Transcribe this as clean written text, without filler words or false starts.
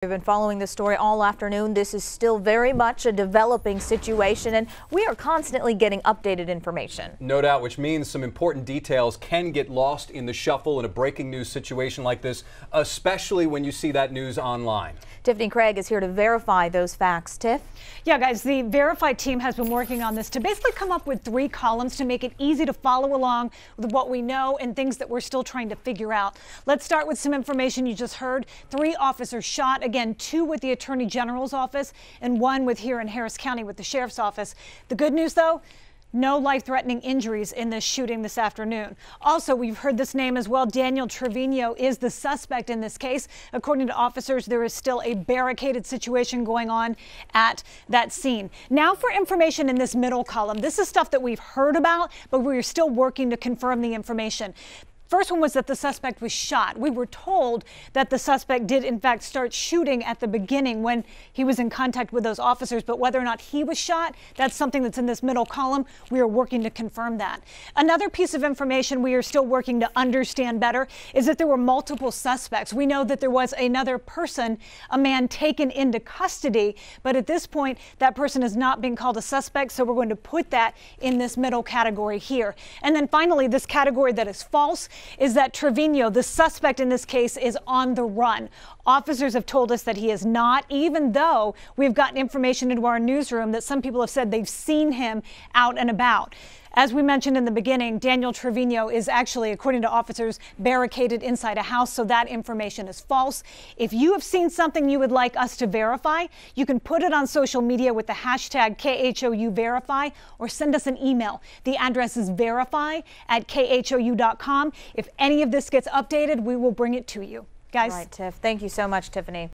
We've been following this story all afternoon. This is still very much a developing situation, and we are constantly getting updated information. No doubt, which means some important details can get lost in the shuffle in a breaking news situation like this, especially when you see that news online. Tiffany Craig is here to verify those facts. Tiff? Yeah, guys, the Verify team has been working on this to basically come up with 3 columns to make it easy to follow along with what we know and things that we're still trying to figure out. Let's start with some information you just heard. 3 officers shot, again, 2 with the Attorney General's office and 1 with here in Harris County with the Sheriff's office. The good news, though, no life-threatening injuries in this shooting this afternoon. Also, we've heard this name as well. Daniel Trevino is the suspect in this case. According to officers, there is still a barricaded situation going on at that scene. Now for information in this middle column. This is stuff that we've heard about, but we're still working to confirm the information. First one was that the suspect was shot. We were told that the suspect did in fact start shooting at the beginning when he was in contact with those officers, but whether or not he was shot, that's something that's in this middle column. We are working to confirm that. Another piece of information we are still working to understand better is that there were multiple suspects. We know that there was another person, a man taken into custody, but at this point that person is not being called a suspect, so we're going to put that in this middle category here. And then finally, this category that is false is that Trevino, the suspect in this case, is on the run. Officers have told us that he is not, even though we've gotten information into our newsroom that some people have said they've seen him out and about. As we mentioned in the beginning, Daniel Trevino is actually, according to officers, barricaded inside a house, so that information is false. If you have seen something you would like us to verify, you can put it on social media with the hashtag KHOUVerify or send us an email. The address is verify@khou.com. If any of this gets updated, we will bring it to you. Guys. All right, Tiff. Thank you so much, Tiffany.